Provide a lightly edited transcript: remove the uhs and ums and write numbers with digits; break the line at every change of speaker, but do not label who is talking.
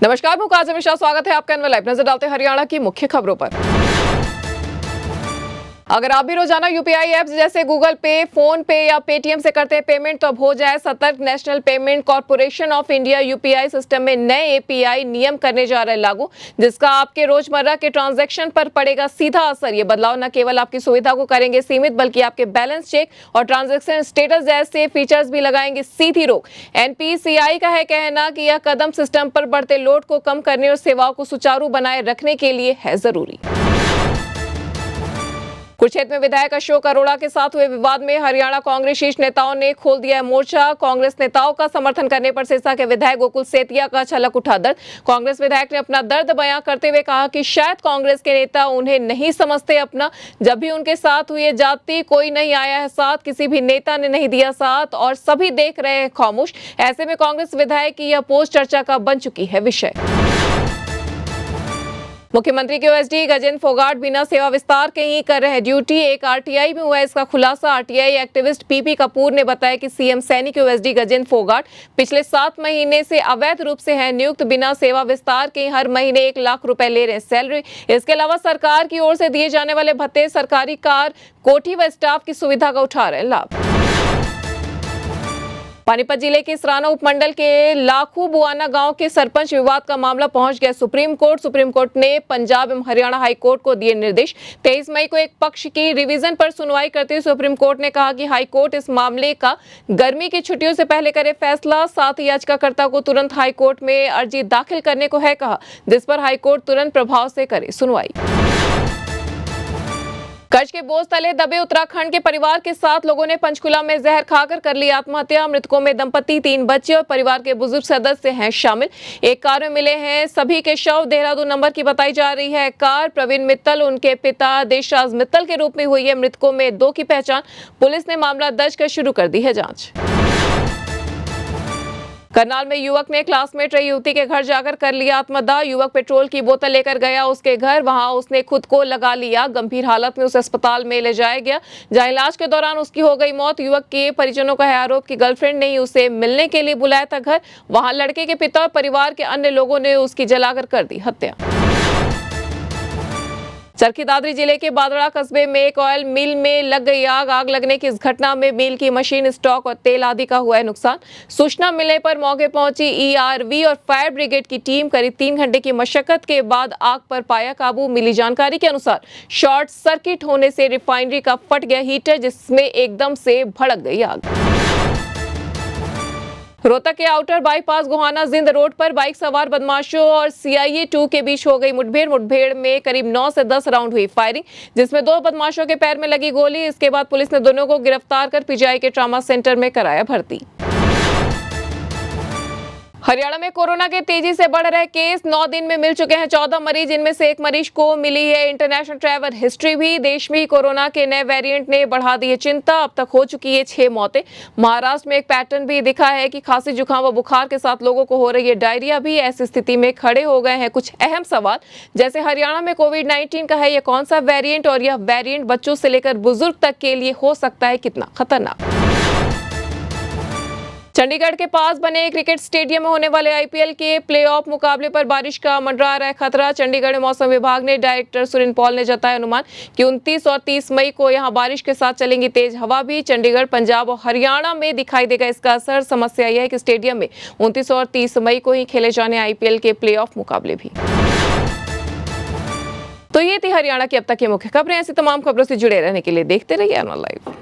नमस्कार, मैं काजल मिश्रा। स्वागत है आपका एनएल लाइव। नजर डालते हैं हरियाणा की मुख्य खबरों पर। अगर आप भी रोजाना यूपीआई ऐप्स जैसे गूगल पे, फोन पे या पेटीएम से करते हैं पेमेंट, तो अब हो जाए सतर्क। National payment corporation of India UPI system में नए एपीआई नियम करने जा रहे हैं लागू, जिसका आपके रोजमर्रा के ट्रांजैक्शन पर पड़ेगा सीधा असर। ये बदलाव न केवल आपकी सुविधा को करेंगे सीमित, बल्कि आपके बैलेंस चेक और ट्रांजैक्शन स्टेटस जैसे फीचर्स भी लगाएंगे सीधी रोक। एनपीसीआई का है कहना कि यह कदम सिस्टम पर बढ़ते लोड को कम करने और सेवाओं को सुचारू बनाए रखने के लिए है जरूरी। कुरुक्षेत्र में विधायक अशोक अरोड़ा के साथ हुए विवाद में हरियाणा कांग्रेस शीर्ष नेताओं ने खोल दिया है मोर्चा। कांग्रेस नेताओं का समर्थन करने पर सिरसा के विधायक गोकुल सेतिया का छलक उठा दर्द। कांग्रेस विधायक ने अपना दर्द बयां करते हुए कहा कि शायद कांग्रेस के नेता उन्हें नहीं समझते अपना। जब भी उनके साथ हुए जाति कोई नहीं आया है साथ, किसी भी नेता ने नहीं दिया साथ और सभी देख रहे हैं खामोश। ऐसे में कांग्रेस विधायक की यह पोस्ट चर्चा का बन चुकी है विषय। मुख्यमंत्री के ओएसडी गजेंद्र फोगाट बिना सेवा विस्तार के ही कर रहे हैं ड्यूटी। एक आरटीआई में हुआ इसका खुलासा। आरटीआई एक्टिविस्ट पीपी कपूर ने बताया कि सीएम सैनी के ओएसडी गजेंद्र फोगाट पिछले 7 महीने से अवैध रूप से हैं नियुक्त। बिना सेवा विस्तार के हर महीने 1 लाख रुपए ले रहे हैं सैलरी। इसके अलावा सरकार की ओर से दिए जाने वाले भत्ते, सरकारी कार, कोठी व स्टाफ की सुविधा का उठा रहे हैं लाभ। पानीपत जिले के सराना उपमंडल के लाखू बुआना गांव के सरपंच विवाद का मामला पहुंच गया सुप्रीम कोर्ट। सुप्रीम कोर्ट ने पंजाब एवं हरियाणा हाई कोर्ट को दिए निर्देश। 23 मई को एक पक्ष की रिवीजन पर सुनवाई करते हुए सुप्रीम कोर्ट ने कहा कि हाई कोर्ट इस मामले का गर्मी की छुट्टियों से पहले करे फैसला। साथ ही याचिकाकर्ता को तुरंत हाई कोर्ट में अर्जी दाखिल करने को है कहा, जिस पर हाई कोर्ट तुरंत प्रभाव से करे सुनवाई। कर्ज के बोझ तले दबे उत्तराखंड के परिवार के 7 लोगों ने पंचकुला में जहर खाकर कर ली आत्महत्या। मृतकों में दंपति, 3 बच्चे और परिवार के बुजुर्ग सदस्य हैं शामिल। एक कार में मिले हैं सभी के शव। देहरादून नंबर की बताई जा रही है कार। प्रवीण मित्तल, उनके पिता देशराज मित्तल के रूप में हुई है। मृतकों में 2 की पहचान। पुलिस ने मामला दर्ज कर शुरू कर दी है जांच। करनाल में युवक ने क्लासमेट रही युवती के घर जाकर कर लिया आत्मदाह। युवक पेट्रोल की बोतल लेकर गया उसके घर, वहां उसने खुद को लगा लिया। गंभीर हालत में उसे अस्पताल में ले जाया गया, जहां इलाज के दौरान उसकी हो गई मौत। युवक के परिजनों का है आरोप कि गर्लफ्रेंड ने ही उसे मिलने के लिए बुलाया था घर। वहां लड़के के पिता और परिवार के अन्य लोगों ने उसकी जलाकर कर दी हत्या। चरखी दादरी जिले के बादड़ा कस्बे में एक ऑयल मिल में लग गई आग। आग लगने की इस घटना में मिल की मशीन, स्टॉक और तेल आदि का हुआ है नुकसान। सूचना मिलने पर मौके पहुंची ईआरवी और फायर ब्रिगेड की टीम करीब 3 घंटे की मशक्कत के बाद आग पर पाया काबू। मिली जानकारी के अनुसार शॉर्ट सर्किट होने से रिफाइनरी का फट गया हीटर, जिसमें एकदम से भड़क गई आग। रोहतक के आउटर बाईपास गोहाना जिंद रोड पर बाइक सवार बदमाशों और सीआईए 2 के बीच हो गई मुठभेड़ में करीब 9 से 10 राउंड हुई फायरिंग, जिसमें 2 बदमाशों के पैर में लगी गोली। इसके बाद पुलिस ने दोनों को गिरफ्तार कर पीजीआई के ट्रॉमा सेंटर में कराया भर्ती। हरियाणा में कोरोना के तेजी से बढ़ रहे केस। 9 दिन में मिल चुके हैं 14 मरीज, इनमें से 1 मरीज को मिली है इंटरनेशनल ट्रैवल हिस्ट्री भी। देश में कोरोना के नए वेरिएंट ने बढ़ा दी है चिंता। अब तक हो चुकी है 6 मौतें। महाराष्ट्र में एक पैटर्न भी दिखा है कि खांसी, जुकाम व बुखार के साथ लोगों को हो रही है डायरिया भी। ऐसी स्थिति में खड़े हो गए हैं कुछ अहम सवाल, जैसे हरियाणा में कोविड-19 का है यह कौन सा वेरिएंट, और यह वेरिएंट बच्चों से लेकर बुजुर्ग तक के लिए हो सकता है कितना खतरनाक। चंडीगढ़ के पास बने क्रिकेट स्टेडियम में होने वाले आईपीएल के प्लेऑफ मुकाबले पर बारिश का मंडरा रहा है खतरा। चंडीगढ़ में मौसम विभाग ने डायरेक्टर सुरेंद्र पॉल ने जताया अनुमान कि 29 और 30 मई को यहां बारिश के साथ चलेंगी तेज हवा भी। चंडीगढ़, पंजाब और हरियाणा में दिखाई देगा इसका असर। समस्या यह है कि स्टेडियम में 29 और 30 मई को ही खेले जाने आईपीएल के प्लेऑफ मुकाबले भी। तो ये थी हरियाणा की अब तक की मुख्य खबरें। ऐसी तमाम खबरों से जुड़े रहने के लिए देखते रहिए एनएल लाइव।